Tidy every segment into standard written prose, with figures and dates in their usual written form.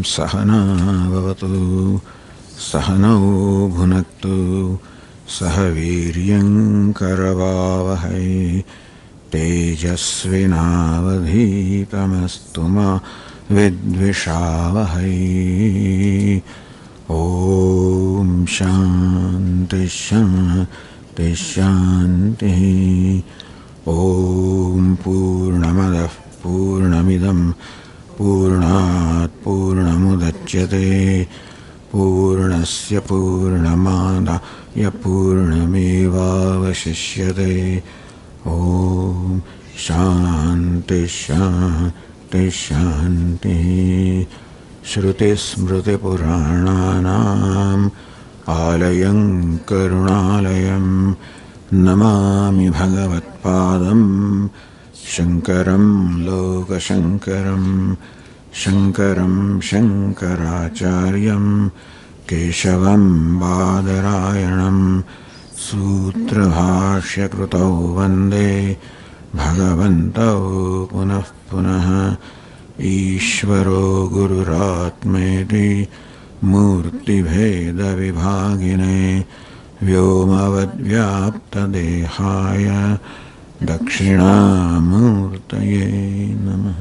सहना भवतु सहनौ भुनक्तु सह वीर्यं करवावहै तेजस्विनावधीतमस्तु मा विद्विषावहै। ॐ शान्ति शान्ति शान्तिः। ॐ पूर्णमदः पूर्णमिदं पूर्णात् पूर्णमुदच्यते पूर्णस्य पूर्णमादाय पूर्णमेवावशिष्यते। ॐ शान्ति शान्ति शान्तिः। श्रुतिस्मृतिपुराणानाम् आलयं करुणालयं नमामि भगवत्पादं शङ्करं लोकशङ्करं शङ्करं शङ्कराचार्यं केशवं बादरायणं सूत्रभाष्यकृतौ वन्दे भगवन्तौ पुनः पुनः। ईश्वरो गुरुरात्मेति मूर्तिभेदविभागिने व्योमवद्व्याप्तदेहाय दक्षिणामूर्तये नमः।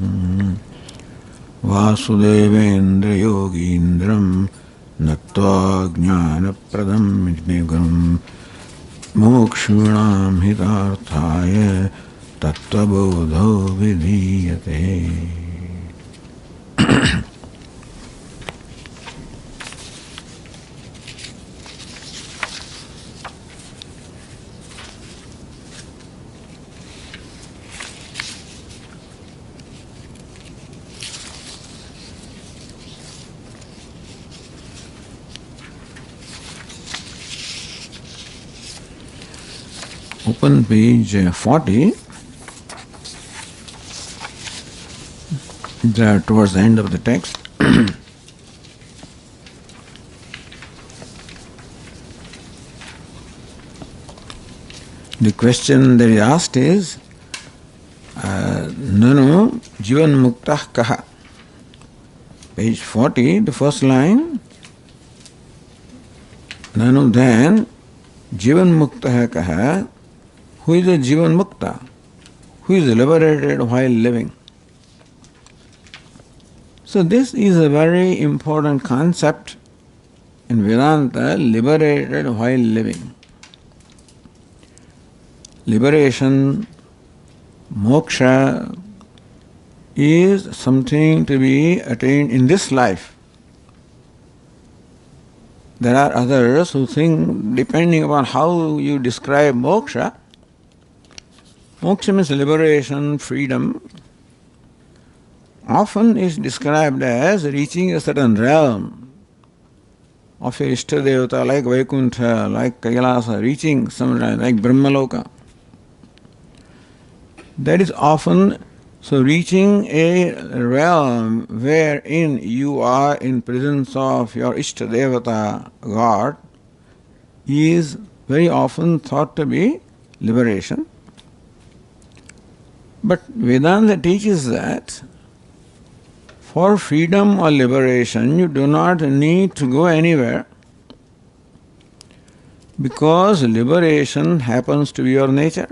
वासुदेवेन्द्रयोगीन्द्रं नत्वा ज्ञानप्रदं गुरुं मोक्षूणां हितार्थाय तत्त्वबोधो विधीयते। Open page 40, towards the end of the text. The question that is asked is, Nanu Jivan Muktah Kaha? Page 40, the first line. Nanu then Jivan Muktah Kaha? Who is a Jivan Mukta? Who is liberated while living? So this is a very important concept in Vedanta, liberated while living. Liberation, moksha, is something to be attained in this life. There are others who think, depending upon how you describe moksha, moksha means liberation, freedom, often is described as reaching a certain realm of your Ishtadevata, like Vaikuntha, like Kailasa, reaching somewhere like Brahmaloka. That is often, so reaching a realm wherein you are in presence of your Ishtadevata, God, is very often thought to be liberation. But Vedanta teaches that for freedom or liberation you do not need to go anywhere, because liberation happens to be your nature.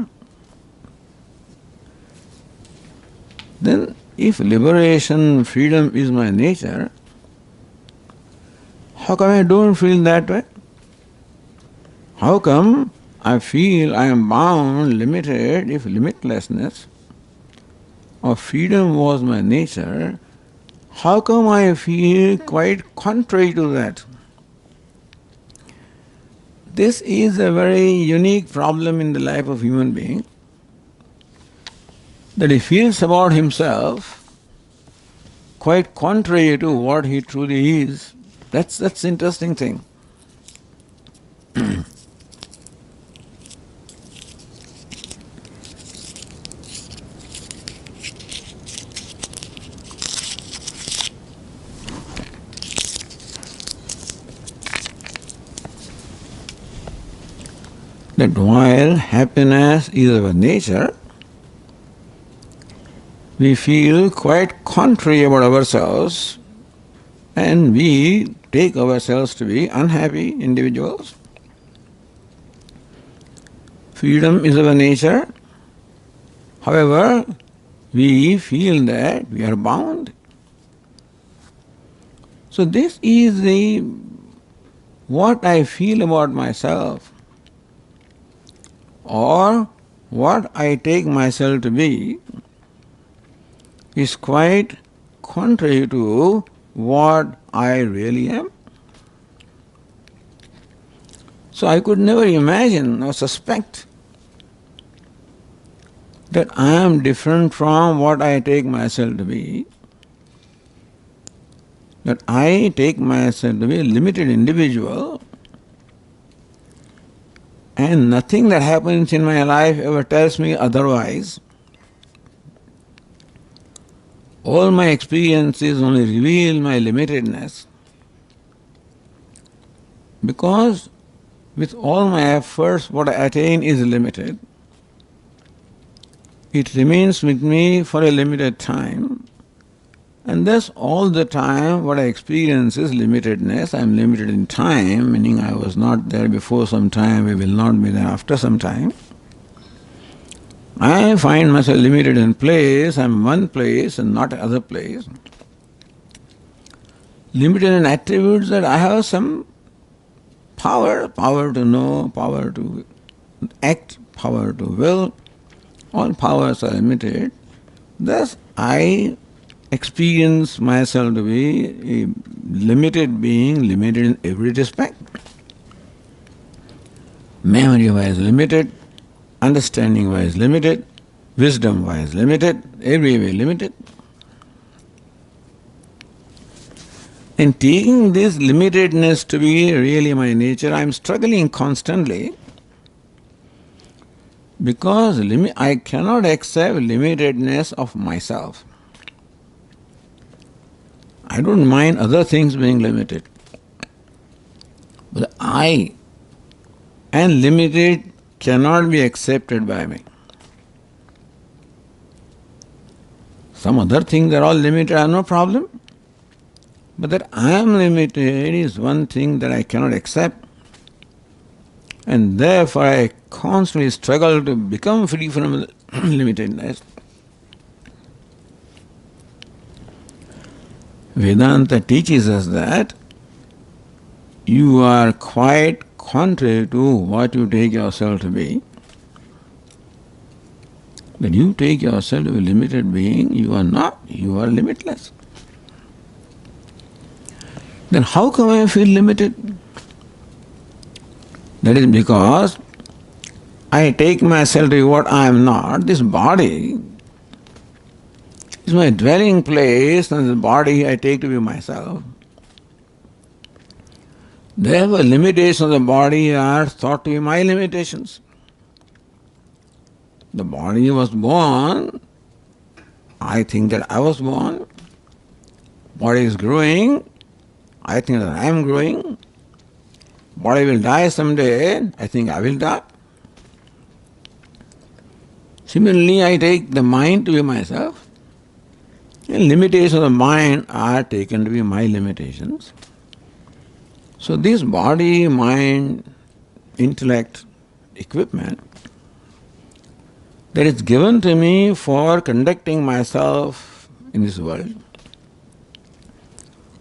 Then if liberation, freedom is my nature, how come I don't feel that way? How come I feel I am bound, limited, if limitlessness or freedom was my nature? How come I feel quite contrary to that? This is a very unique problem in the life of human being, that he feels about himself quite contrary to what he truly is. That's the interesting thing. That while happiness is our nature, we feel quite contrary about ourselves and we take ourselves to be unhappy individuals. Freedom is our nature. However, we feel that we are bound. So this is what I feel about myself, or what I take myself to be, is quite contrary to what I really am. So I could never imagine or suspect that I am different from what I take myself to be, that I take myself to be a limited individual, and nothing that happens in my life ever tells me otherwise. All my experiences only reveal my limitedness, because with all my efforts what I attain is limited. It remains with me for a limited time, and thus all the time what I experience is limitedness. I am limited in time, meaning I was not there before some time, I will not be there after some time. I find myself limited in place, I am one place and not another place. Limited in attributes, that I have some power to know, power to act, power to will. All powers are limited. Thus, I experience myself to be a limited being, limited in every respect. Memory-wise limited, understanding-wise limited, wisdom-wise limited, every way limited. And taking this limitedness to be really my nature, I am struggling constantly, because I cannot accept limitedness of myself. I don't mind other things being limited, but I and limited cannot be accepted by me. Some other things are all limited, I have no problem. But that I am limited is one thing that I cannot accept. And therefore I constantly struggle to become free from limitedness. Vedanta teaches us that you are quite contrary to what you take yourself to be. That you take yourself to be a limited being, you are not, you are limitless. Then how come I feel limited? That is because I take myself to be what I am not. This body is my dwelling place, and the body I take to be myself. Therefore, limitations of the body are thought to be my limitations. The body was born, I think that I was born. Body is growing, I think that I am growing. Body will die someday, I think I will die. Similarly, I take the mind to be myself, and limitations of the mind are taken to be my limitations. So this body, mind, intellect, equipment that is given to me for conducting myself in this world,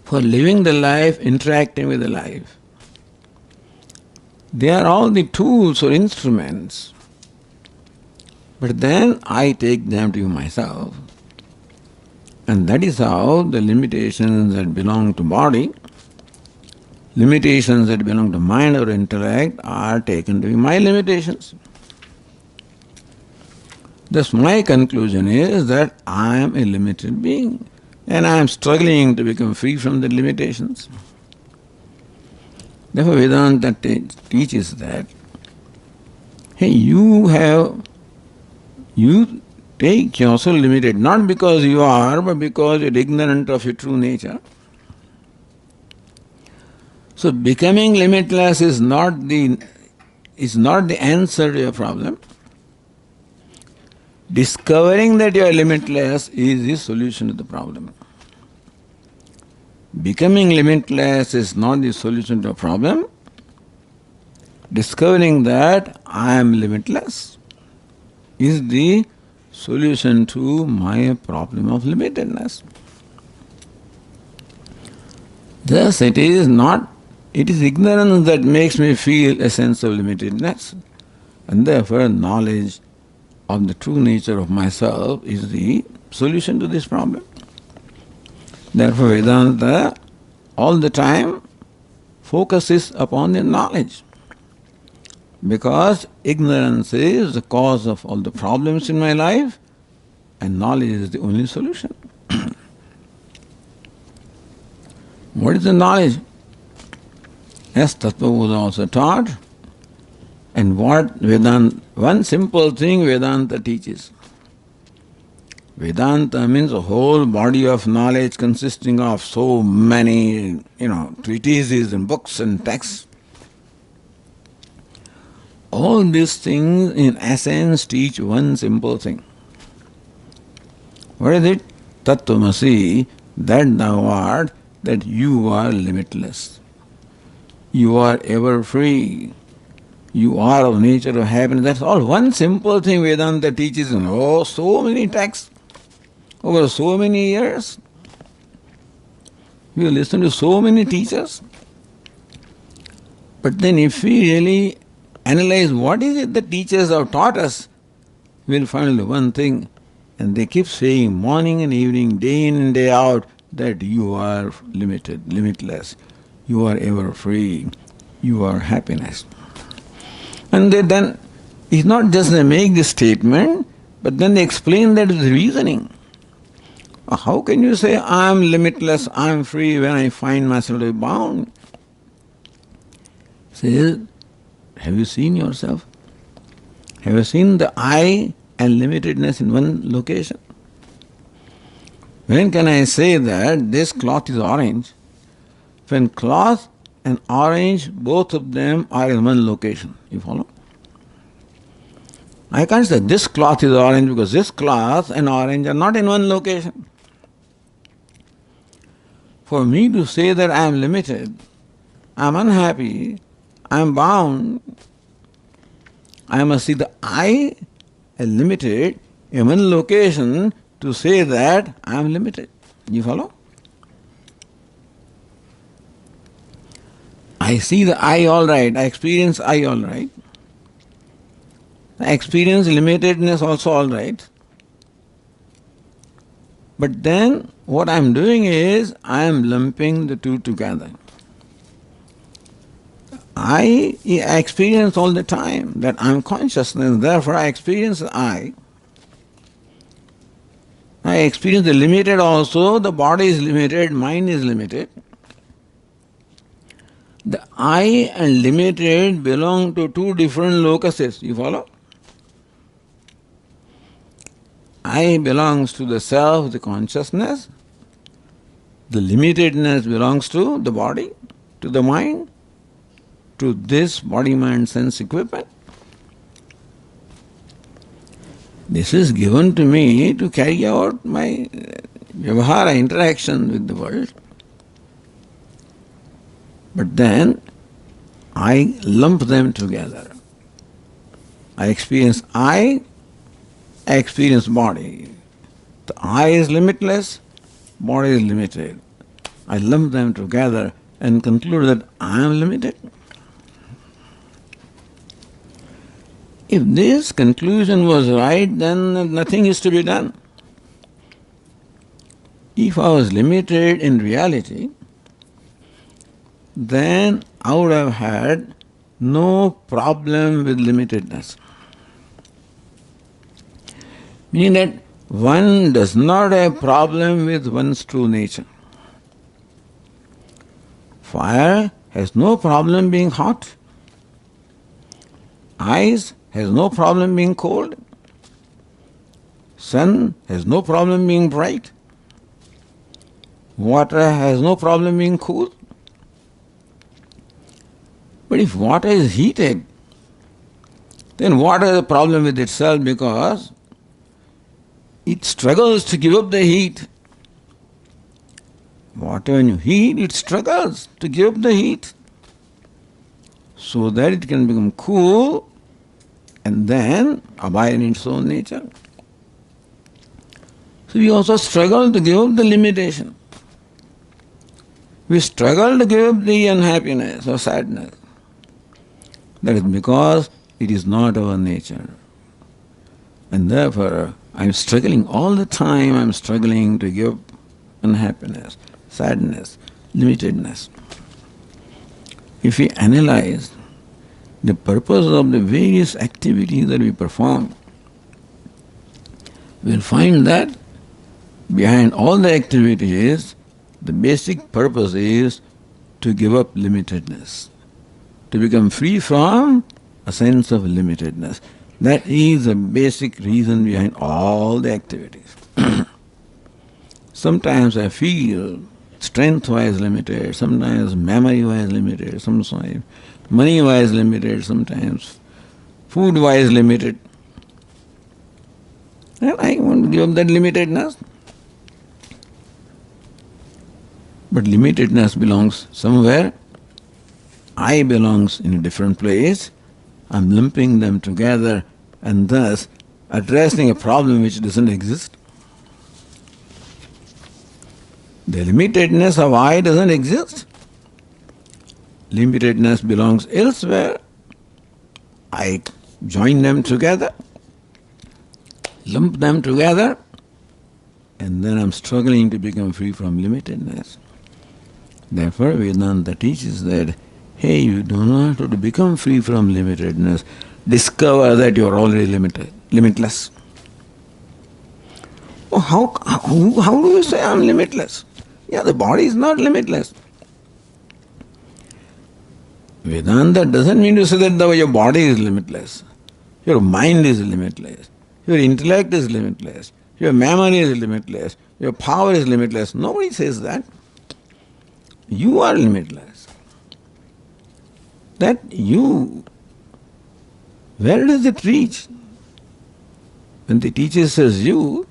for living the life, interacting with the life, they are all the tools or instruments. But then I take them to myself, and that is how the limitations that belong to body, limitations that belong to mind or intellect are taken to be my limitations. Thus my conclusion is that I am a limited being, and I am struggling to become free from the limitations. Therefore Vedanta teaches that, hey, you take yourself limited, not because you are, but because you are ignorant of your true nature. So becoming limitless is not the answer to your problem. Discovering that you are limitless is the solution to the problem. Becoming limitless is not the solution to a problem. Discovering that I am limitless is the solution to my problem of limitedness. Thus, it is ignorance that makes me feel a sense of limitedness, and therefore knowledge of the true nature of myself is the solution to this problem. Therefore, Vedanta all the time focuses upon the knowledge, because ignorance is the cause of all the problems in my life, and knowledge is the only solution. What is the knowledge? Yes, Tattvabodha also taught, and what Vedanta, one simple thing Vedanta teaches. Vedanta means a whole body of knowledge consisting of so many, treatises and books and texts. All these things in essence teach one simple thing. What is it? Tattvamasi, that thou art, that you are limitless. You are ever free. You are of nature of happiness. That's all one simple thing Vedanta teaches in so many texts over so many years. We listen to so many teachers. But then if we really analyze what is it the teachers have taught us, we'll find only one thing. And they keep saying morning and evening, day in and day out, that you are limitless. You are ever free. You are happiness. And then it's not just they make this statement, but then they explain that with reasoning. How can you say I am limitless, I am free when I find myself bound? Says, have you seen yourself? Have you seen the I and limitedness in one location? When can I say that this cloth is orange? When cloth and orange, both of them are in one location. You follow? I can't say this cloth is orange because this cloth and orange are not in one location. For me to say that I am limited, I am unhappy, I am bound, I must see the I and limited in one location to say that I am limited. You follow? I see the I all right, I experience I all right. I experience limitedness also all right. But then what I am doing is I am lumping the two together. I experience all the time that I am consciousness, therefore I experience I. I experience the limited also, the body is limited, mind is limited. The I and limited belong to two different locuses, you follow? I belongs to the self, the consciousness. The limitedness belongs to the body, to the mind, to this body, mind, sense equipment. This is given to me to carry out my vyavahara, interaction with the world. But then I lump them together. I experience body. The I is limitless, body is limited. I lump them together and conclude that I am limited. If this conclusion was right, then nothing is to be done. If I was limited in reality, then I would have had no problem with limitedness. Meaning that one does not have problem with one's true nature. Fire has no problem being hot. Ice has no problem being cold. Sun has no problem being bright. Water has no problem being cool. But if water is heated, then water has a problem with itself because it struggles to give up the heat. whatever you heat, it struggles to give up the heat so that it can become cool and then abide in its own nature. So we also struggle to give up the limitation. We struggle to give up the unhappiness or sadness. That is because it is not our nature. And therefore, I am struggling all the time, I am struggling to give up unhappiness, sadness, limitedness. If we analyze the purpose of the various activities that we perform, we will find that behind all the activities, the basic purpose is to give up limitedness, to become free from a sense of limitedness. That is the basic reason behind all the activities. Sometimes I feel strength-wise limited, sometimes memory-wise limited, sometimes money-wise limited, sometimes food-wise limited. And I want to give up that limitedness. But limitedness belongs somewhere. I belongs in a different place. I'm lumping them together and thus addressing a problem which doesn't exist. The limitedness of I doesn't exist. Limitedness belongs elsewhere. I join them together, lump them together, and then I'm struggling to become free from limitedness. Therefore, Vedanta teaches that, hey, you do not have to become free from limitedness. Discover that you are already limitless. Oh, how do you say I am limitless? Yeah, the body is not limitless. Vedanta doesn't mean to say that your body is limitless. Your mind is limitless. Your intellect is limitless. Your memory is limitless. Your power is limitless. Nobody says that. You are limitless. That you, where does it reach? When the teacher says you,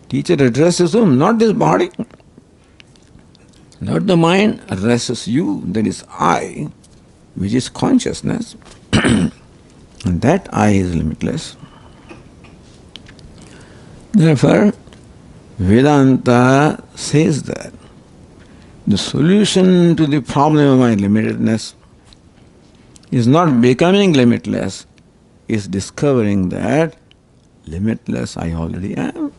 teacher addresses whom? Not this body. Not the mind, addresses you, that is I, which is consciousness. And that I is limitless. Therefore, Vedanta says that the solution to the problem of my limitedness is not becoming limitless, is discovering that limitless I already am.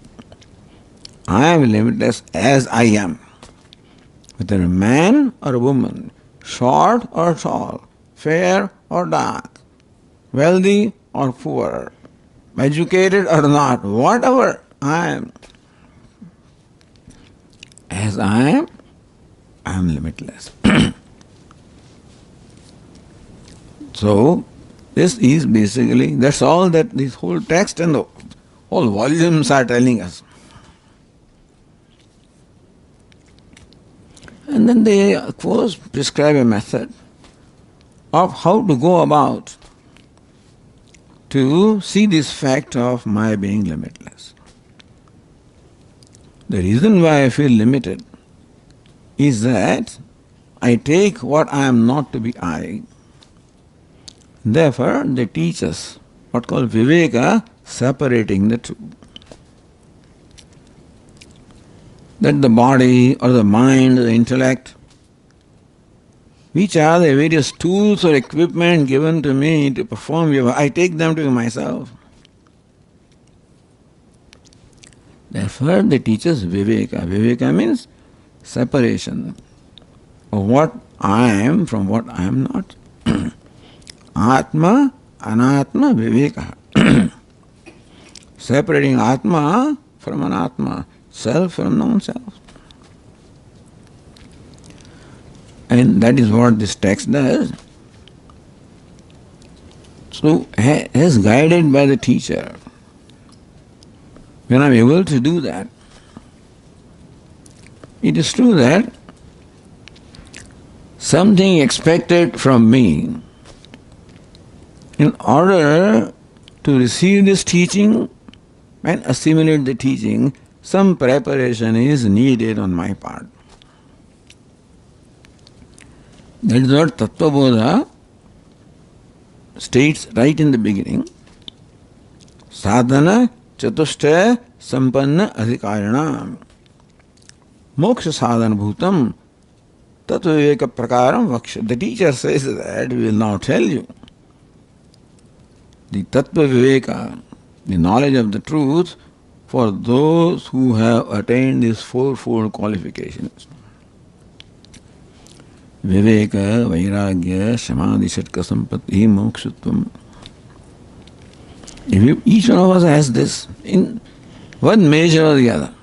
I am limitless as I am. Whether a man or a woman, short or tall, fair or dark, wealthy or poor, educated or not, whatever I am, as I am limitless. So, this is basically, that's all that this whole text and the whole volumes are telling us. And then they, of course, prescribe a method of how to go about to see this fact of my being limitless. The reason why I feel limited is that I take what I am not to be I. Therefore, they teach us what called viveka, separating the two. That the body or the mind or the intellect, which are the various tools or equipment given to me to perform yoga, I take them to myself. Therefore, they teach us viveka. Viveka means separation of what I am from what I am not. Atma, anatma, viveka. Separating atma from anatma, self from non-self. And that is what this text does. So, as guided by the teacher, when I am able to do that, it is true that something expected from me in order to receive this teaching and assimilate the teaching, some preparation is needed on my part. That is what Tattvabodha states right in the beginning. Sadhana chatushta sampanna adhikarana moksha sadhana bhutam tattvaviveka prakaram vaksha. The teacher says that we will now tell you. The tattvaviveka, the knowledge of the truth for those who have attained these fourfold qualifications. Viveka, Vairagya, Samadhi, Shatka, Sampati, Mokshutvam. Each one of us has this in one measure or the other.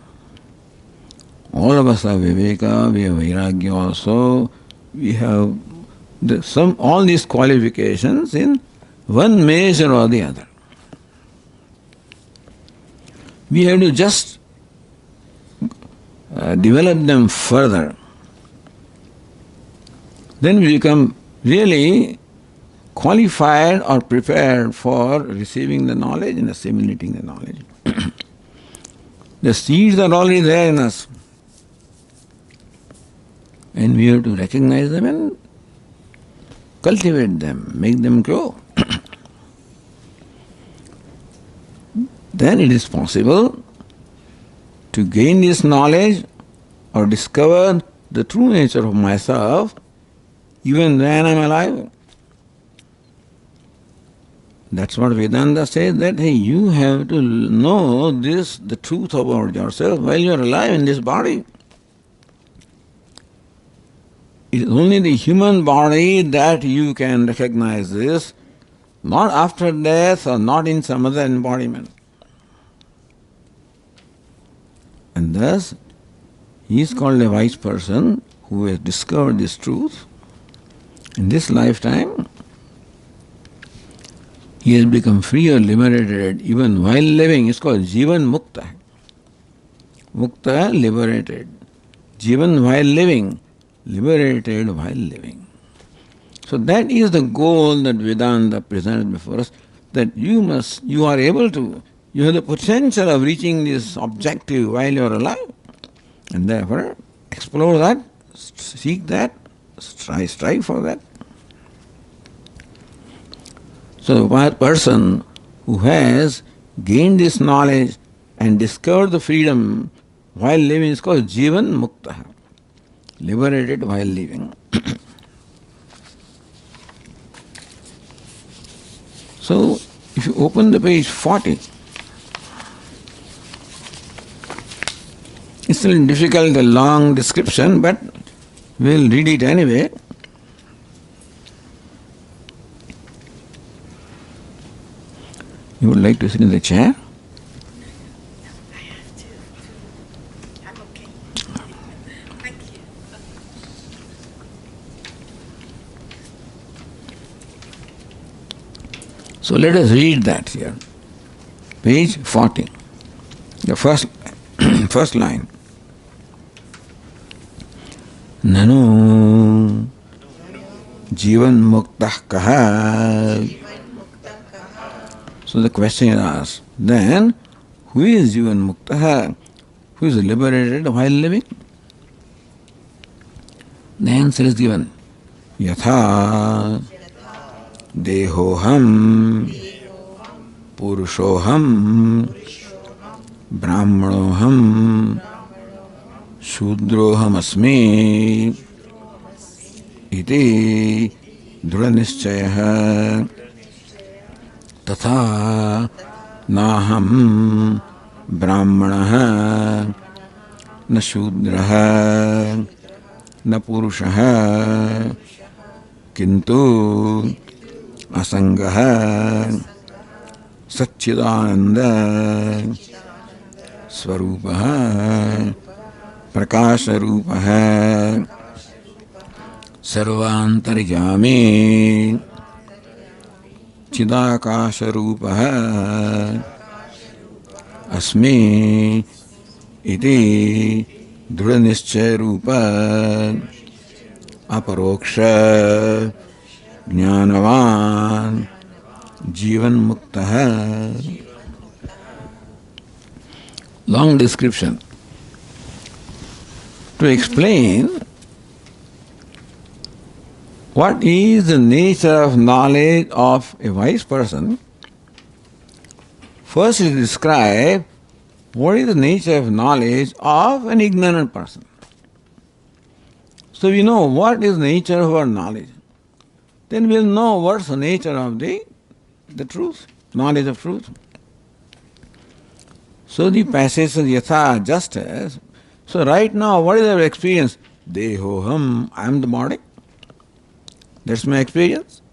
All of us have Viveka, we have Vairagya also, we have all these qualifications in one measure or the other. We have to just develop them further. Then we become really qualified or prepared for receiving the knowledge and assimilating the knowledge. The seeds are already there in us. And we have to recognize them and cultivate them, make them grow. Then it is possible to gain this knowledge or discover the true nature of myself even when I am alive. That's what Vedanta says, that hey, you have to know the truth about yourself while you are alive in this body. It is only the human body that you can recognize this, not after death or not in some other embodiment. And thus, he is called a wise person who has discovered this truth. In this lifetime, he has become free or liberated even while living. It's called Jivan Mukta. Mukta, liberated. Jivan while living, liberated while living. So that is the goal that Vedanta presented before us, that you have the potential of reaching this objective while you are alive. And therefore, explore that, seek that, strive for that. So the person who has gained this knowledge and discovered the freedom while living is called Jivan Mukta, liberated while living. So, if you open the page 40, it's a little difficult, a long description, but we'll read it anyway. You would like to sit in the chair? I have to. I'm okay. Thank you. So let us read that here. Page 40. The first line. Nanu Jivan Muktah Kaha. So the question is asked, then who is Jivan Mukta? Who is liberated while living? The answer is given. Yatha Dehoham Purushoham Brahmanoham Shudroham Asmi Iti Dhruvanishchaya Tatha Naham Brahmanah Na Shudraha Na Purushaha Kintu Asangaha Satchidananda Swarupaha Prakasharupaha Sarvantarijami Chidakasharupaha Asmi Iti Dhruvanishchayarupa Aparoksha Jnanavan Jivan Muktaha. long description to explain what is the nature of knowledge of a wise person. First is describe what is the nature of knowledge of an ignorant person. So we know what is the nature of our knowledge. Then we'll know what's the nature of the truth, knowledge of truth. So the passage is yatha, just as. So right now, what is our experience? Dehoham, I am the body. That's my experience.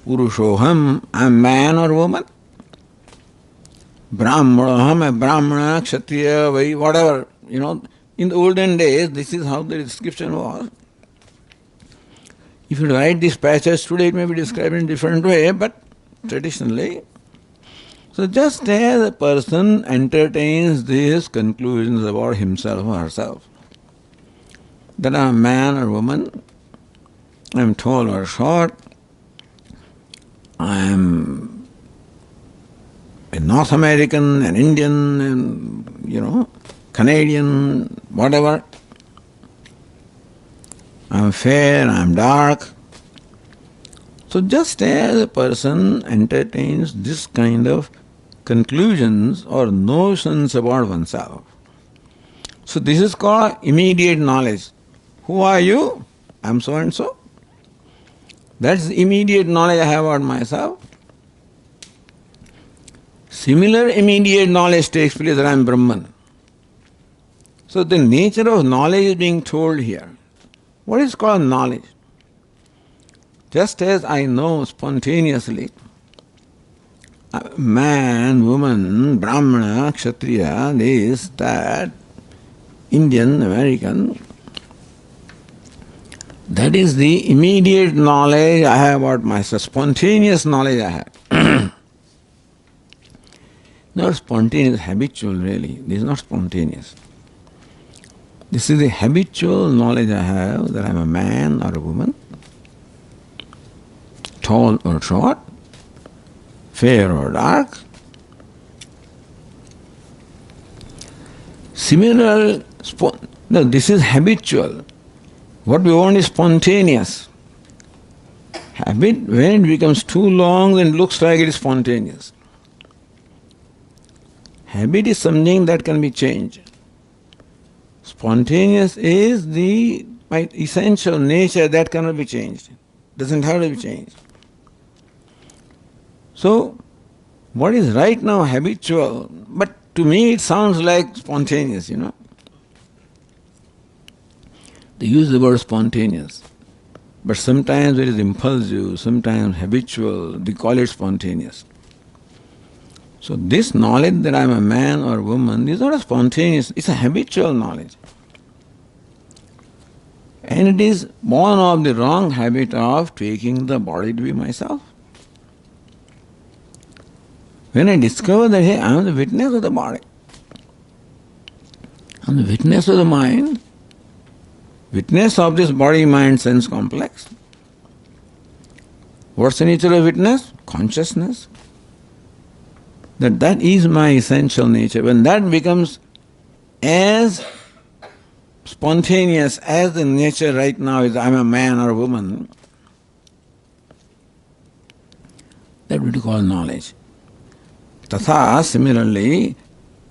Purushoham, I am man or woman. Brahmanaham, a Brahmana, Kshatriya, whatever. In the olden days, this is how the description was. If you write this passage today, it may be described in a different way, but traditionally. So just as a person entertains these conclusions about himself or herself, that I am a man or woman, I am tall or short, I am a North American, an Indian, and, Canadian, whatever. I am fair, I am dark. So just as a person entertains this kind of conclusions or notions about oneself, so this is called immediate knowledge. Who are you? I am so and so. That's the immediate knowledge I have about myself. Similar immediate knowledge takes place that I am Brahman. So the nature of knowledge is being told here. What is called knowledge? Just as I know spontaneously, man, woman, Brahmana, Kshatriya, this, that, Indian, American, that is the immediate knowledge I have about myself, spontaneous knowledge I have. Not spontaneous, habitual really. This is not spontaneous. This is the habitual knowledge I have that I am a man or a woman, tall or short, fair or dark. Similar, no, this is habitual. What we want is spontaneous. Habit, when it becomes too long, then it looks like it is spontaneous. Habit is something that can be changed. Spontaneous is the essential nature that cannot be changed. Doesn't have to be changed. So, what is right now habitual, but to me it sounds like spontaneous, They use the word spontaneous. But sometimes it is impulsive, sometimes habitual, they call it spontaneous. So this knowledge that I am a man or woman is not a spontaneous, it's a habitual knowledge. And it is born of the wrong habit of taking the body to be myself. When I discover that, hey, I am the witness of the body, I am the witness of the mind, witness of this body-mind sense complex. What's the nature of witness? Consciousness. That is my essential nature. When that becomes as spontaneous as the nature right now is, I am a man or a woman, that would be called knowledge. Tatha, similarly,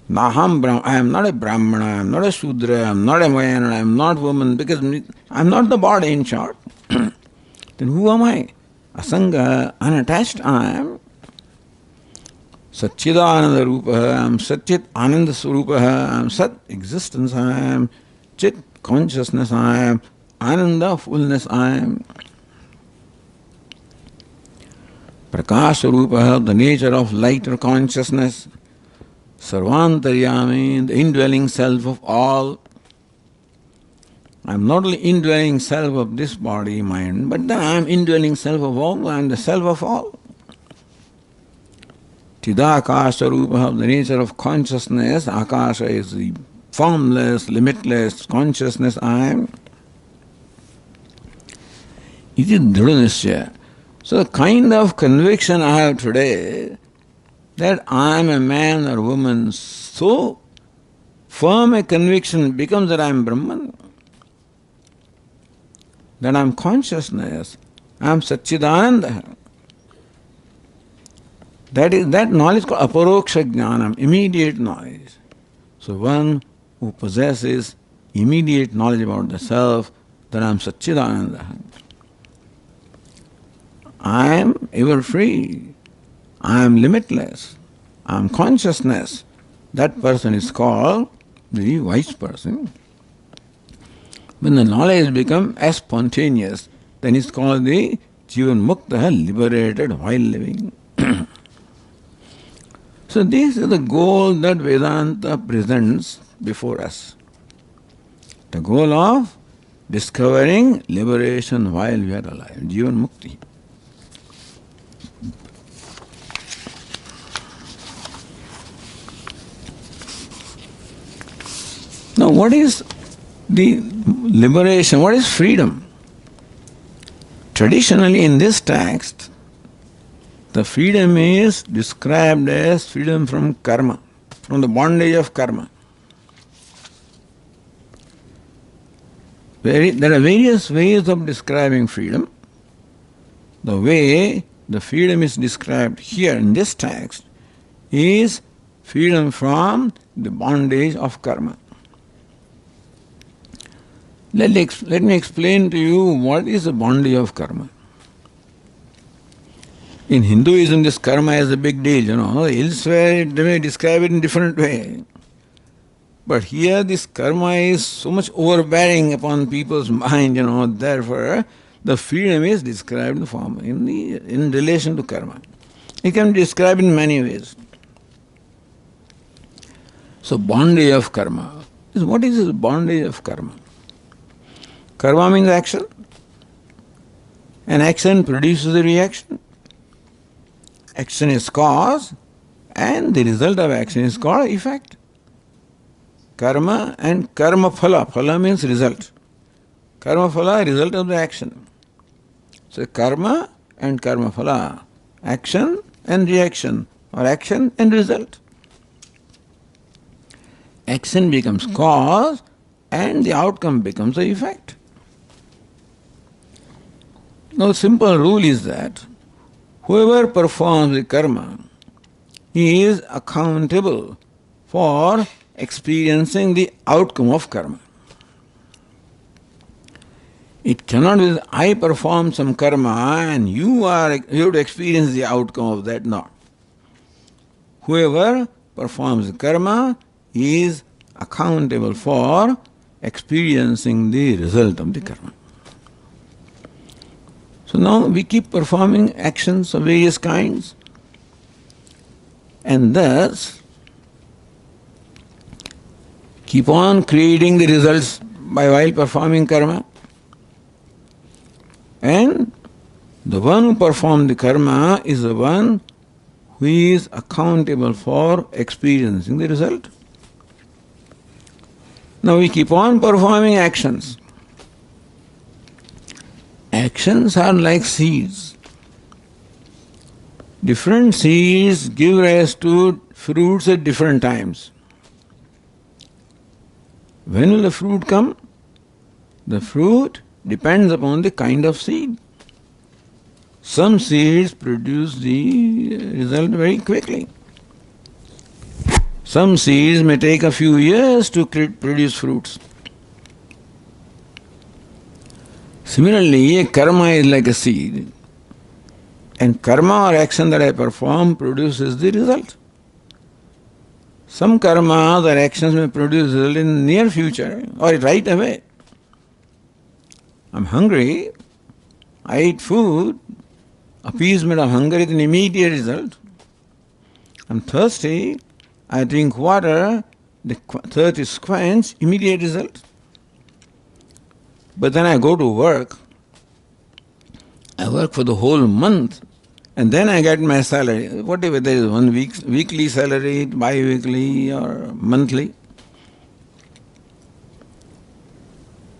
Naham I am not a Brahmana, I am not a Shudra, I am not a man, I am not woman, because I am not the body in short. Then who am I? Asanga, unattached I am. Satchidananda Rupa, I am Satchit Ananda Swarupa, I am Sat existence, I am Chit consciousness, I am Ananda fullness, I am Prakasha Rupa, the nature of light or consciousness, Sarvantaryami, the indwelling self of all. I am not only indwelling self of this body, mind, but I am indwelling self of all, I am the self of all. Chidakasha Rupa, the nature of consciousness, Akasha is the formless, limitless consciousness I am. It is Dhrunisya. So the kind of conviction I have today, that I am a man or woman, so firm a conviction becomes that I am Brahman, that I am consciousness, I am Satchidananda. That knowledge called aparoksha jnanam, immediate knowledge. So one who possesses immediate knowledge about the self, that I am Satchidananda. I am ever free. I am limitless. I am consciousness. That person is called the wise person. When the knowledge becomes as spontaneous, then it's called the Jivan Mukta, liberated while living. So this is the goal that Vedanta presents before us. The goal of discovering liberation while we are alive, Jivan Mukti. Now what is the liberation? What is freedom? Traditionally in this text, the freedom is described as freedom from karma, from the bondage of karma. There are various ways of describing freedom. The way the freedom is described here in this text is freedom from the bondage of karma. Let me explain to you what is the bondage of karma. In Hinduism, this karma is a big deal, Elsewhere, they may describe it in different way. But here, this karma is so much overbearing upon people's mind, Therefore, the freedom is described in the form, in relation to karma. It can be described in many ways. So, bondage of karma. What is the bondage of karma? Karma means action. An action produces a reaction. Action is cause, and the result of action is called effect. Karma and karma phala. Phala means result. Karma phala, result of the action. So karma and karma phala, action and reaction, or action and result. Action becomes cause, and the outcome becomes the effect. Now the simple rule is that whoever performs the karma, he is accountable for experiencing the outcome of karma. It cannot be that I perform some karma and you have to experience the outcome of that. No. Whoever performs the karma is accountable for experiencing the result of the karma. So now we keep performing actions of various kinds, and thus keep on creating the results while performing karma. And the one who performed the karma is the one who is accountable for experiencing the result. Now we keep on performing actions. Actions are like seeds. Different seeds give rise to fruits at different times. When will the fruit come? The fruit depends upon the kind of seed. Some seeds produce the result very quickly. Some seeds may take a few years to produce fruits. Similarly, karma is like a seed, and karma or action that I perform produces the result. Some karma or actions may produce result in the near future or right away. I'm hungry, I eat food, appeasement of hunger is an immediate result. I'm thirsty, I drink water, the thirst is quenched, immediate result. But then I go to work, I work for the whole month, and then I get my salary. Whatever, there is 1 weekly salary, bi-weekly or monthly.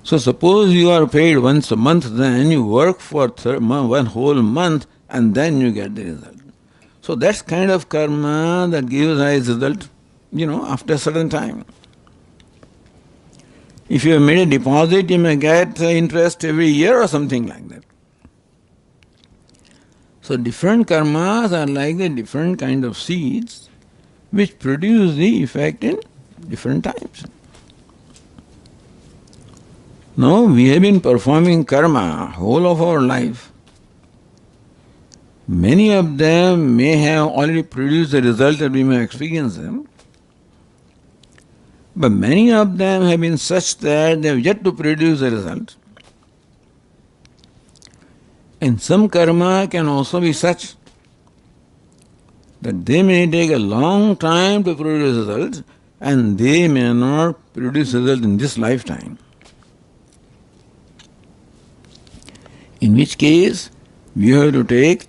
So suppose you are paid once a month, then you work for one whole month, and then you get the result. So that's kind of karma that gives rise result, after a certain time. If you have made a deposit, you may get interest every year or something like that. So different karmas are like the different kind of seeds which produce the effect in different times. Now we have been performing karma whole of our life. Many of them may have already produced the result that we may experience them. But many of them have been such that they have yet to produce the result. And some karma can also be such that they may take a long time to produce results and they may not produce result in this lifetime. In which case, we have to take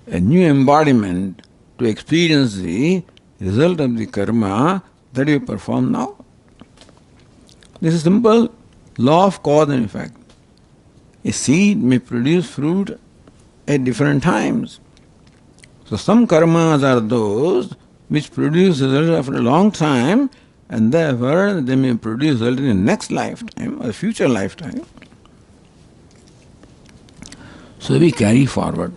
a new embodiment to experience the result of the karma that we perform now. This is simple law of cause and effect. A seed may produce fruit at different times. So some karmas are those which produce result after a long time, and therefore they may produce result in the next lifetime or future lifetime. So we carry forward.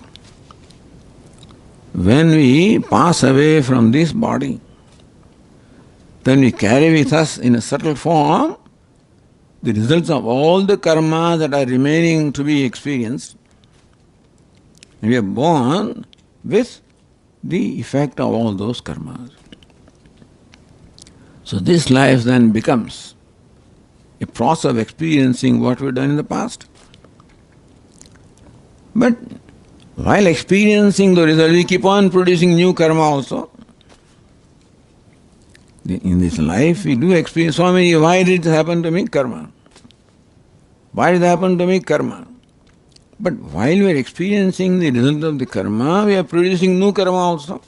When we pass away from this body, then we carry with us in a subtle form the results of all the karma that are remaining to be experienced. And we are born with the effect of all those karmas. So this life then becomes a process of experiencing what we've done in the past. But while experiencing the result, we keep on producing new karma also. In this life, we do experience, Swami, why did it happen to me? Karma. Why did it happen to me? Karma. But while we are experiencing the result of the karma, we are producing new karma also.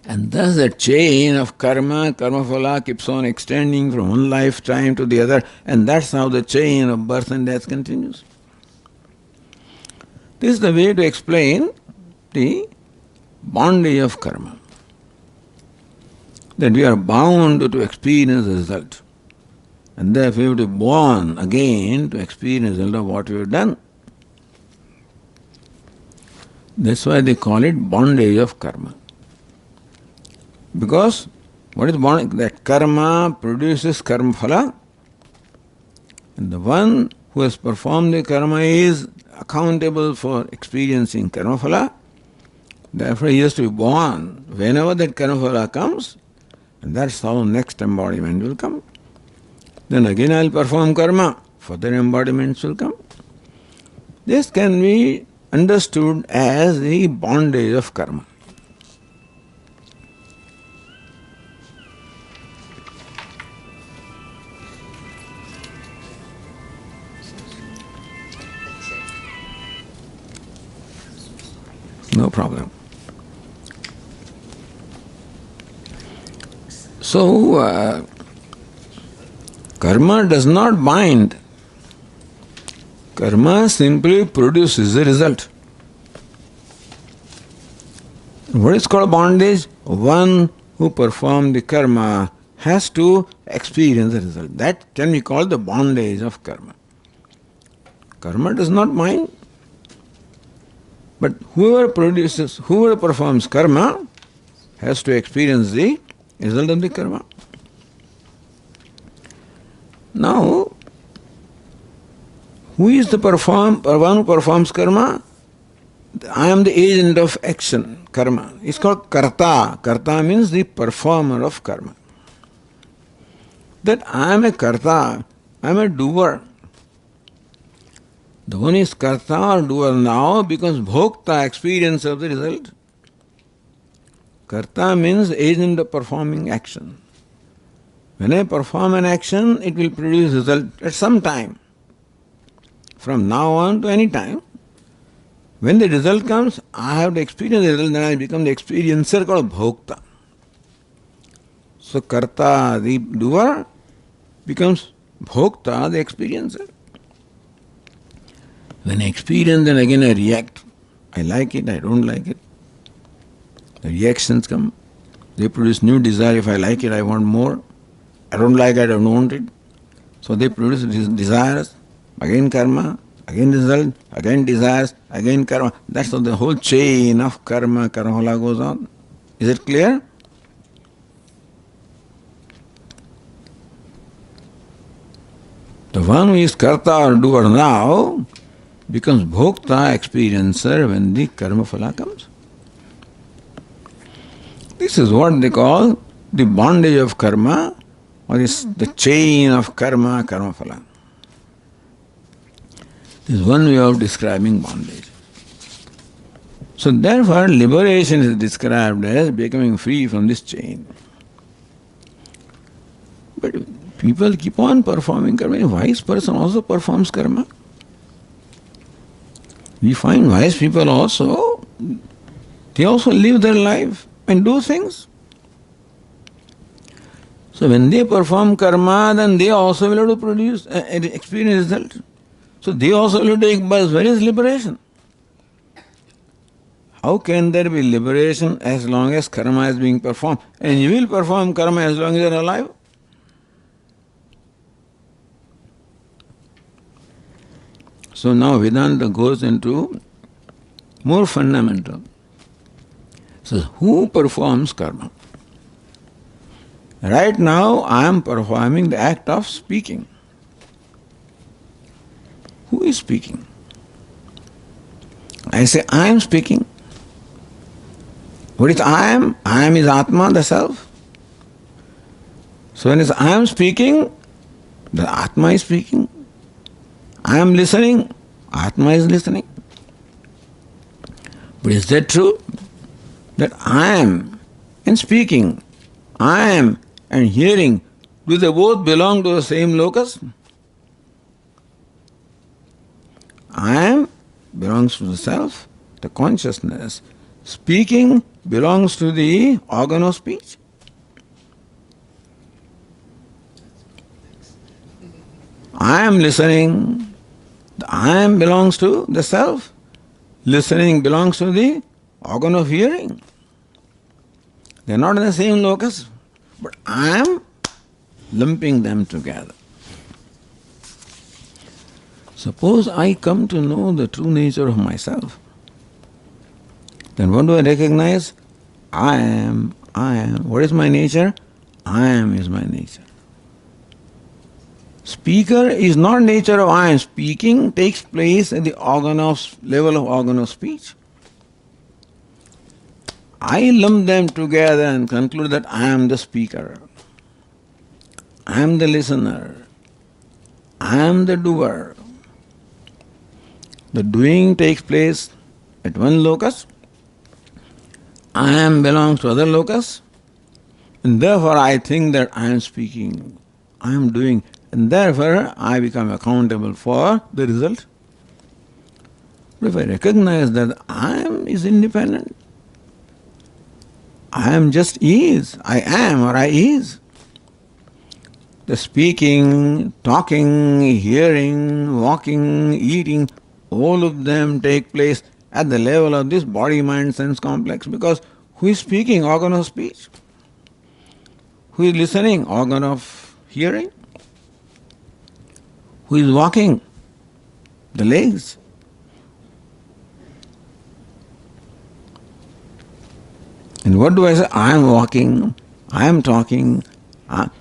And thus the chain of karma phala keeps on extending from one lifetime to the other, and that's how the chain of birth and death continues. This is the way to explain the bondage of karma. That we are bound to experience the result. And therefore we have to be born again to experience the result of what we have done. That's why they call it bondage of karma. Because what is bondage? That karma produces karma phala, and the one who has performed the karma is accountable for experiencing karma phala. Therefore he has to be born whenever that karma phala comes, and that's how next embodiment will come. Then again I will perform karma, further embodiments will come. This can be understood as the bondage of karma. No problem. So, karma does not bind. Karma simply produces a result. What is called bondage? One who performed the karma has to experience the result. That can be called the bondage of karma. Karma does not bind. But whoever performs karma has to experience the result of the karma. Now, who is the one who performs karma? I am the agent of action, karma. It's called karta. Karta means the performer of karma. That I am a karta, I am a doer. The one is karta or doer now becomes bhokta, experience of the result. Karta means agent of performing action. When I perform an action, it will produce result at some time. From now on to any time. When the result comes, I have to experience the result, then I become the experiencer called bhokta. So karta, the doer, becomes bhokta, the experiencer. When I experience, then again I react. I like it, I don't like it. The reactions come. They produce new desire. If I like it, I want more. I don't like it, I don't want it. So they produce desires, again karma, again result, again desires, again karma. That's how the whole chain of karma, karmaphala goes on. Is it clear? The one who is karta or doer now becomes bhokta, experiencer when the karma phala comes. This is what they call the bondage of karma, or is the chain of karma, karma phala. This is one way of describing bondage. So therefore liberation is described as becoming free from this chain. But people keep on performing karma. A wise person also performs karma. We find wise people also, they also live their life and do things. So when they perform karma, then they also will have to produce, experience result. So they also will take birth. Where is liberation? How can there be liberation as long as karma is being performed? And you will perform karma as long as you are alive. So now Vedanta goes into more fundamental. So who performs karma? Right now I am performing the act of speaking. Who is speaking? I say I am speaking. What is I am? I am is Atma, the self. So when it's I am speaking, the Atma is speaking. I am listening, Atma is listening. But is that true? That I am and speaking, I am and hearing, do they both belong to the same locus? I am belongs to the self, the consciousness. Speaking belongs to the organ of speech. I am listening. The I am belongs to the self. Listening belongs to the organ of hearing. They are not in the same locus, but I am lumping them together. Suppose I come to know the true nature of myself, then what do I recognize? I am. What is my nature? I am is my nature. Speaker is not nature of I am. Speaking takes place at the level of organ of speech. I lump them together and conclude that I am the speaker. I am the listener. I am the doer. The doing takes place at one locus. I am belongs to other locus. And therefore I think that I am speaking. I am doing. And therefore I become accountable for the result. But if I recognize that I am is independent, I am just is, I am or I is. The speaking, talking, hearing, walking, eating, all of them take place at the level of this body, mind, sense complex. Because who is speaking? Organ of speech. Who is listening? Organ of hearing. Who is walking? The legs. And what do I say? I am walking, I am talking.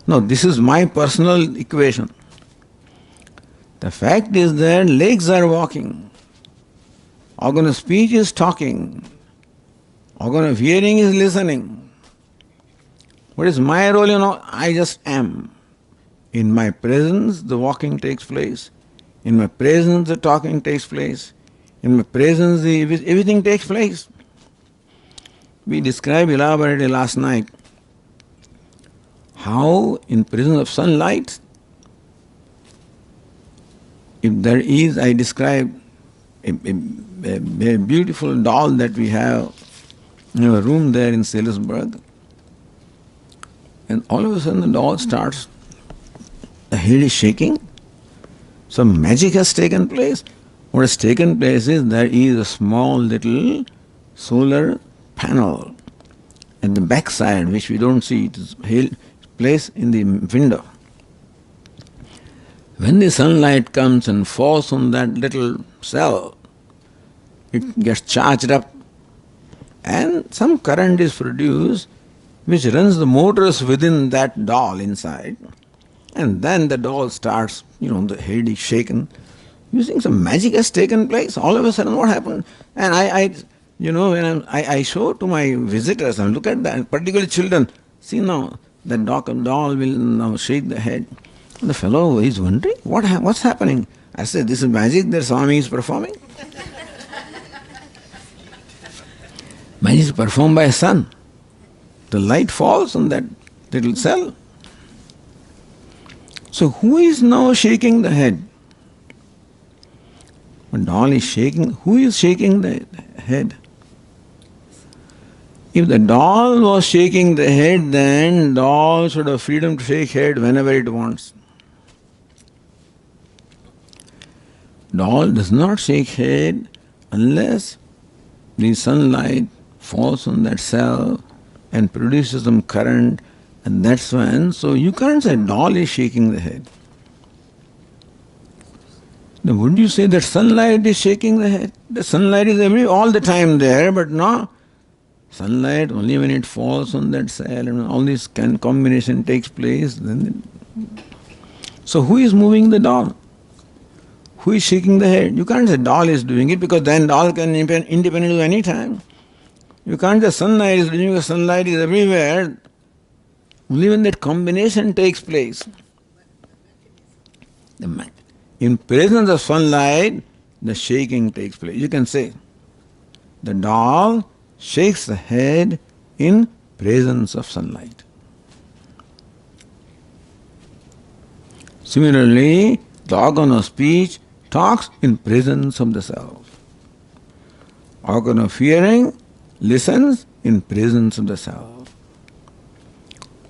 No, this is my personal equation. The fact is that legs are walking. Organ of speech is talking. Organ of hearing is listening. What is my role? I just am. In my presence, the walking takes place. In my presence, the talking takes place. In my presence, everything takes place. We described elaborately last night how in presence of sunlight, if there is, I described a beautiful doll that we have in a room there in Salisbury, and all of a sudden the doll starts, the head is shaking, some magic has taken place. What has taken place is there is a small little solar panel at the back side, which we don't see. It is placed in the window. When the sunlight comes and falls on that little cell, it gets charged up and some current is produced which runs the motors within that doll inside, and then the doll starts, the head is shaken. You think some magic has taken place? All of a sudden what happened? And when I show to my visitors, I look at that, particularly children, see now, that doll will now shake the head. The fellow is wondering, what's happening? I said, this is magic that Swami is performing. Magic is performed by a sun. The light falls on that little cell. So who is now shaking the head? When doll is shaking, who is shaking the head? If the doll was shaking the head, then doll should have freedom to shake head whenever it wants. Doll does not shake head unless the sunlight falls on that cell and produces some current, and that's when, so you can't say doll is shaking the head. Now wouldn't you say that sunlight is shaking the head? The sunlight is all the time there, but no. Sunlight only when it falls on that cell and all this combination takes place. So who is moving the doll? Who is shaking the head? You can't say doll is doing it, because then doll can independently do any time. You can't say sunlight is doing it, because sunlight is everywhere. Only when that combination takes place. In presence of sunlight, the shaking takes place. You can say, the doll shakes the head in presence of sunlight. Similarly, the organ of speech talks in presence of the self. Organ of hearing listens in presence of the self.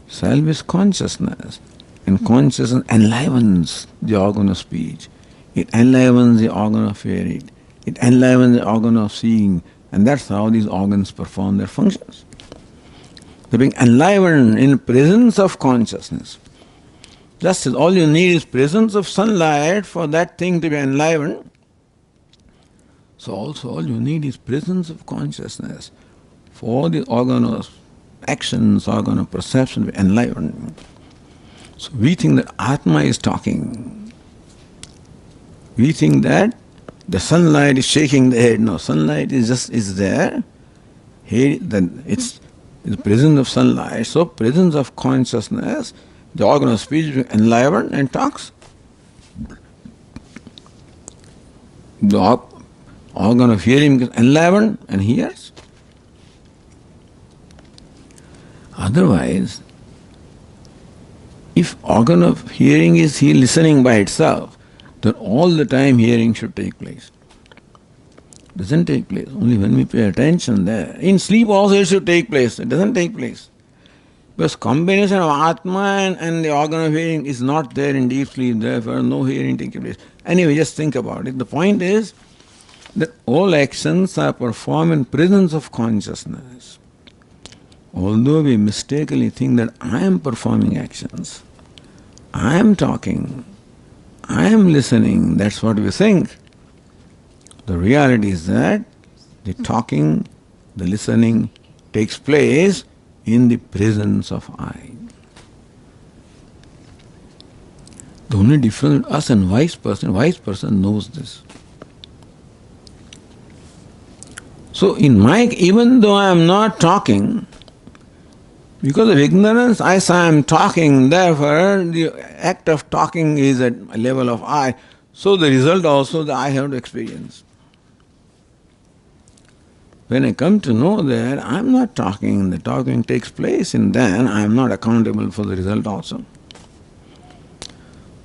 Self is consciousness, and consciousness enlivens the organ of speech. It enlivens the organ of hearing. It enlivens the organ of seeing, and that's how these organs perform their functions. They're being enlivened in presence of consciousness. Just as all you need is presence of sunlight for that thing to be enlivened, so also all you need is presence of consciousness for the organ of actions, organ of perception to be enlivened. So we think that Atma is talking. We think that the sunlight is shaking the head. No, sunlight is there. It's the presence of sunlight. So presence of consciousness, the organ of speech is enlivened and talks. The organ of hearing is enlivened and hears. Otherwise, if organ of hearing is listening by itself, then all the time hearing should take place. Doesn't take place. Only when we pay attention there. In sleep also it should take place. It doesn't take place. Because combination of Atma and the organ of hearing is not there in deep sleep, therefore no hearing taking place. Anyway, just think about it. The point is that all actions are performed in presence of consciousness. Although we mistakenly think that I am performing actions, I am talking, I am listening, that's what we think. The reality is that the talking, the listening takes place in the presence of I. The only difference between us and wise person knows this. So even though I am not talking, because of ignorance, I say I am talking, therefore the act of talking is at a level of I. So the result also that I have to experience. When I come to know that I am not talking, the talking takes place, and then I am not accountable for the result also.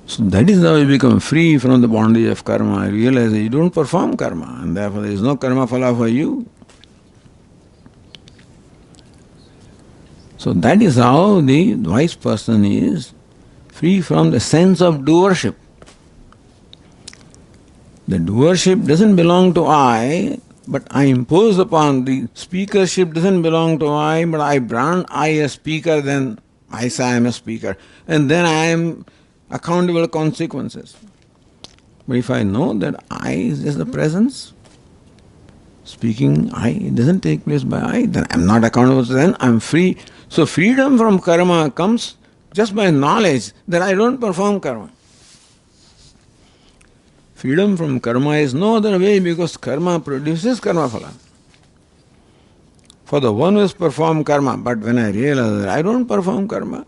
So that is how you become free from the bondage of karma. I realize that you don't perform karma, and therefore there is no karma phala for you. So that is how the wise person is free from the sense of doership. The doership doesn't belong to I, But I impose upon the speakership doesn't belong to I, but I brand I a speaker, then I say I am a speaker. And then I am accountable to consequences. But if I know that I is just the presence, speaking I, it doesn't take place by I, then I am not accountable, then I am free. So freedom from karma comes just by knowledge that I don't perform karma. Freedom from karma is no other way because karma produces karma phala. For the one who has performed karma, but when I realize that I don't perform karma,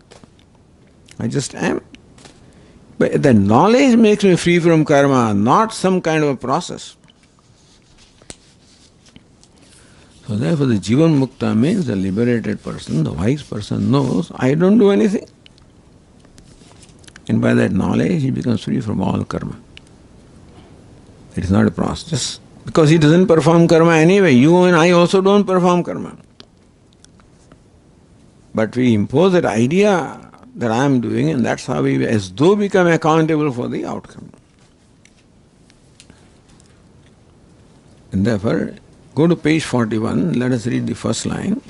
I just am. But the knowledge makes me free from karma, not some kind of a process. So therefore the Jivan Mukta means the liberated person, the wise person knows, I don't do anything. And by that knowledge he becomes free from all karma. It is not a process. Because he doesn't perform karma anyway. You and I also don't perform karma. But we impose that idea that I am doing, and that's how we as though become accountable for the outcome. And therefore, go to page 41, let us read the first line.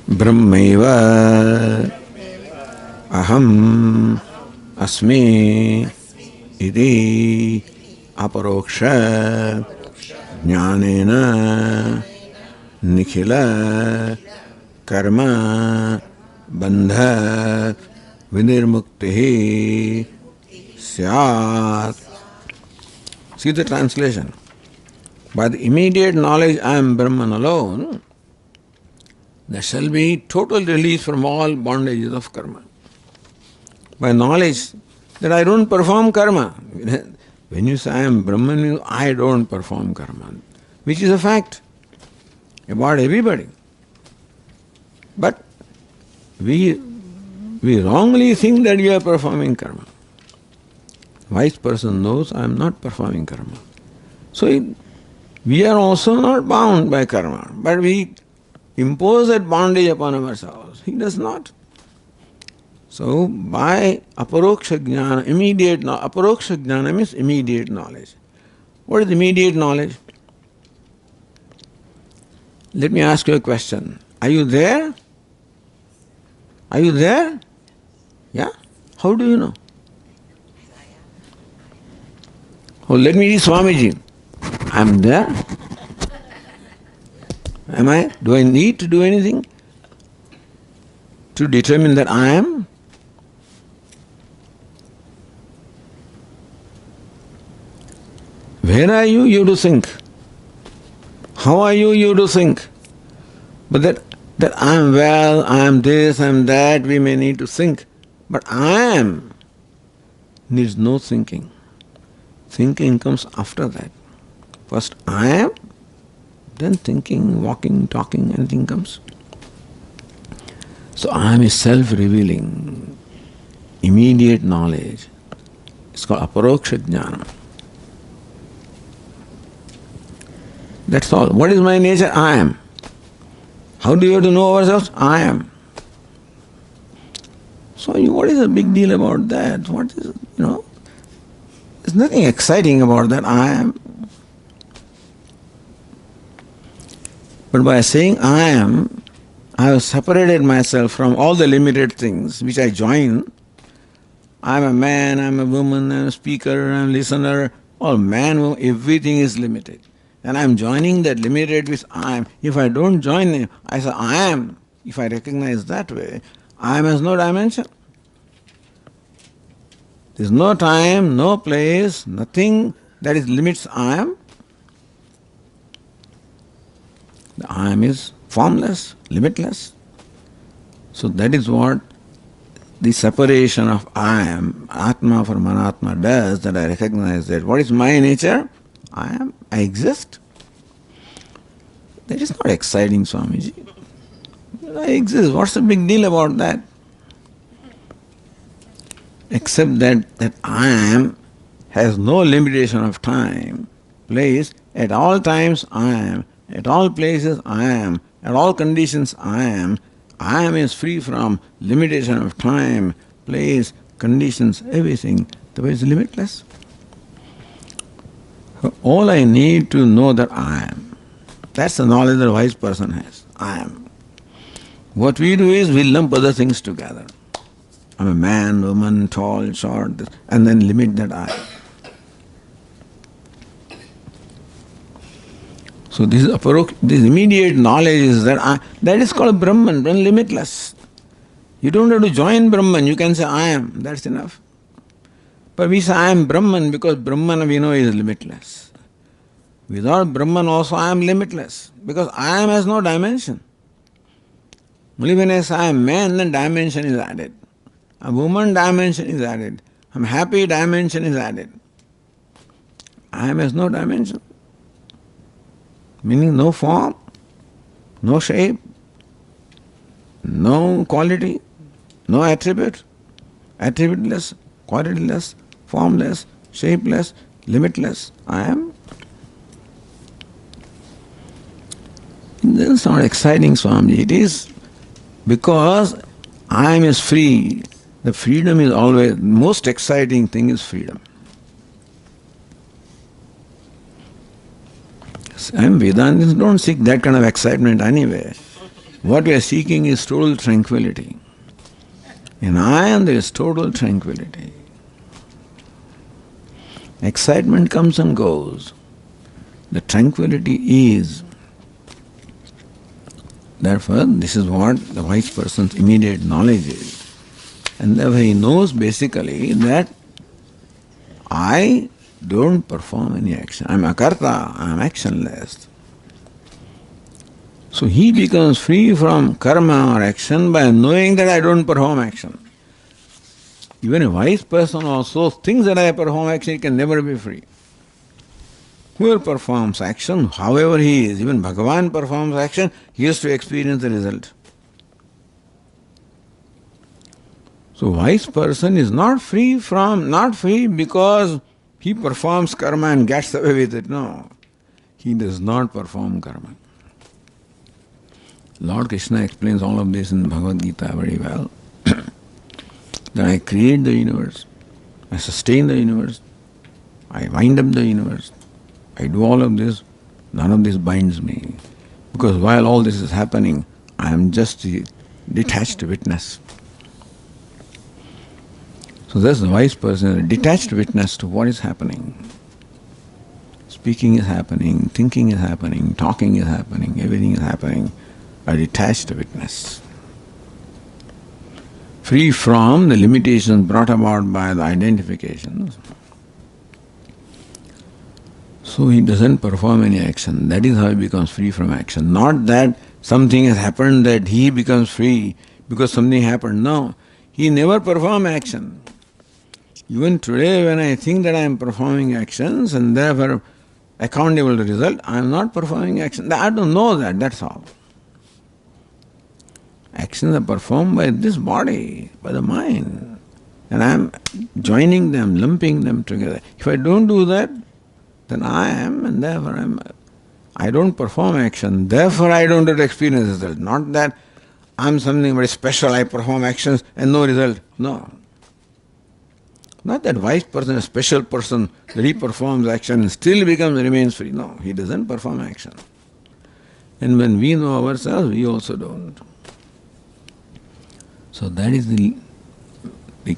Brahmaiva aham asmi iti aparoksha jnanena nikhila karma bandha vinirmukti syat. See the translation. By the immediate knowledge I am Brahman alone, there shall be total release from all bondages of karma. By knowledge that I don't perform karma. When you say I am Brahman, I don't perform karma, which is a fact about everybody. But we wrongly think that we are performing karma. Wise person knows I am not performing karma. So we are also not bound by karma, but we impose that bondage upon ourselves. He does not. So by aparoksha jnana, aparoksha jnana means immediate knowledge. What is immediate knowledge? Let me ask you a question. Are you there? Are you there? Yeah? How do you know? Oh, let me see Swamiji. I am there. Am I? Do I need to do anything to determine that I am? Where are you? You to think. How are you? You to think. But that I am well, I am this, I am that, we may need to think. But I am needs no thinking. Thinking comes after that. First I am, then thinking, walking, talking, anything comes. So I am is self-revealing, immediate knowledge. It's called aparoksha jnana. That's all. What is my nature? I am. How do you have to know ourselves? I am. So what is the big deal about that? What is, there's nothing exciting about that. I am. But by saying I am, I have separated myself from all the limited things which I join. I am a man, I am a woman, I am a speaker, I am a listener. All man, everything is limited. And I am joining that limited with I am. If I don't join it, I say I am. If I recognize that way, I am has no dimension. There is no time, no place, nothing that is limits I am. The I am is formless, limitless. So that is what the separation of I am, Atma from Anatma does, that I recognize that. What is my nature? I am, I exist. That is not exciting, Swamiji. I exist. What's the big deal about that? Except that I am has no limitation of time, place. At all times I am. At all places I am. At all conditions I am. I am is free from limitation of time, place, conditions, everything. The way is limitless. All I need to know that I am. That's the knowledge that a wise person has. I am. What we do is we lump other things together. I'm a man, woman, tall, short, and then limit that I. So this immediate knowledge is that that is called Brahman, limitless. You don't have to join Brahman, you can say I am, that's enough. But we say I am Brahman because Brahman we know is limitless. Without Brahman also I am limitless because I am has no dimension. Only when I say I am man, then dimension is added. A woman, dimension is added. I'm happy, dimension is added. I am has no dimension. Meaning no form, no shape, no quality, no attribute, attributeless, qualityless, formless, shapeless, limitless. I am. This is not exciting, Swami. It is because I am is free. The freedom is always, most exciting thing is freedom. And Vedantins don't seek that kind of excitement anyway. What we are seeking is total tranquility. In I am there is total tranquility. Excitement comes and goes. The tranquility is. Therefore, this is what the wise person's immediate knowledge is. And therefore he knows basically that I don't perform any action. I am akarta, I am actionless. So he becomes free from karma or action by knowing that I don't perform action. Even a wise person also thinks that I perform action, he can never be free. Whoever performs action, however he is, even Bhagavan performs action, he has to experience the result. So wise person is not free because he performs karma and gets away with it. No, he does not perform karma. Lord Krishna explains all of this in Bhagavad Gita very well. That I create the universe, I sustain the universe, I wind up the universe, I do all of this, none of this binds me. Because while all this is happening, I am just the detached witness. So that's the wise person, a detached witness to what is happening. Speaking is happening, thinking is happening, talking is happening, everything is happening. A detached witness. Free from the limitations brought about by the identifications. So he doesn't perform any action. That is how he becomes free from action. Not that something has happened that he becomes free because something happened. No, he never performs action. Even today when I think that I am performing actions and therefore accountable to the result, I am not performing action. I don't know that, that's all. Actions are performed by this body, by the mind. And I am joining them, lumping them together. If I don't do that, then I am, and therefore I don't perform action. Therefore I don't get experience result. Not that I am something very special, I perform actions and no result. No. Not that wise person, a special person, that he performs action and still remains free. No, he doesn't perform action. And when we know ourselves, we also don't. So that is the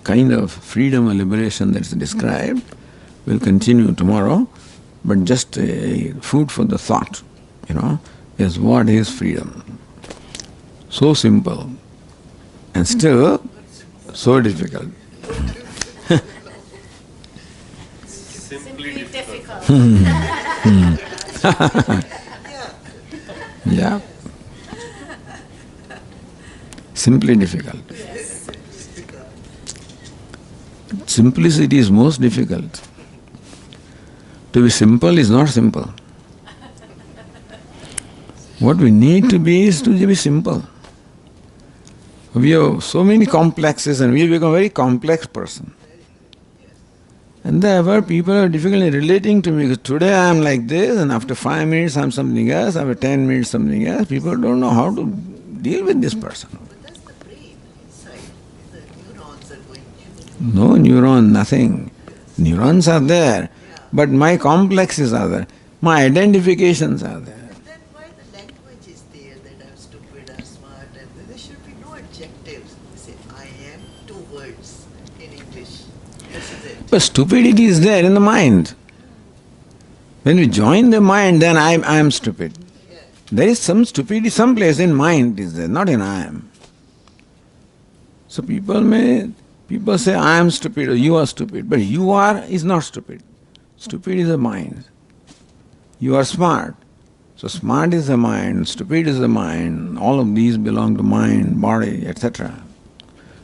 kind of freedom or liberation that is described. We'll continue tomorrow, but just a food for the thought, is what is freedom. So simple and still so difficult. Simply difficult. Yeah. Simply difficult. Simplicity is most difficult. To be simple is not simple. What we need to be is to be simple. We have so many complexes and we become a very complex person. And therefore people are difficulty relating to me because today I am like this and after 5 minutes I am something else, after 10 minutes something else. People don't know how to deal with this person. But that's the brain inside. The neurons are going. No neuron, nothing. Neurons are there, but my complexes are there. My identifications are there. Then why the language is there that I'm stupid, I'm smart, and there should be no adjectives. You say, I am, 2 words in English. This is it. But stupidity is there in the mind. When we join the mind, then I am stupid. Yeah. There is some stupidity someplace in mind is there, not in I am. So people say I am stupid or you are stupid, but you are is not stupid. Stupid is the mind. You are smart. So smart is the mind, stupid is the mind, all of these belong to mind, body, etc.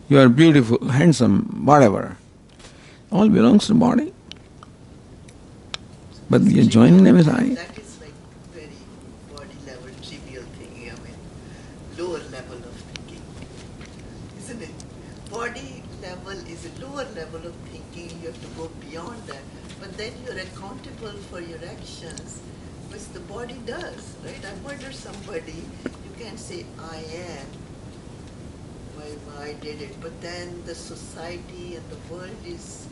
You are beautiful, handsome, whatever. All belongs to body. But you are joining them with I. That is like very body level, trivial thing. I mean, lower level of thinking, isn't it? Body level is a lower level of thinking. You have to go beyond that. But then you're accountable for your actions, which the body does, right? I murder somebody, you can't say I am, why I did it. But then the society and the world is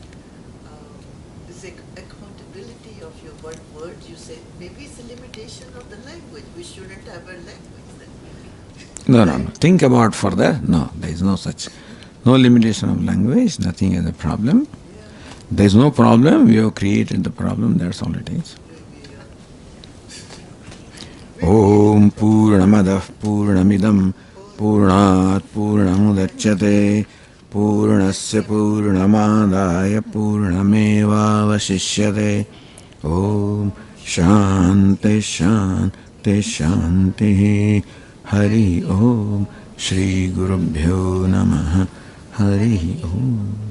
accountability of your words you say. Maybe it's a limitation of the language. We shouldn't have a language then. No. Think about further. No, there is no such. No limitation of language, nothing is a problem. There is no problem, we have created the problem, that's all it is. Om Purnamadah Purnamidam Purnat Purnamudachyate Purnasya Purnamadaya Purnameva Vasishyate. Om Shanti Shanti Shanti. Hari Om. Shri Gurubhyo Namaha. Hari Om.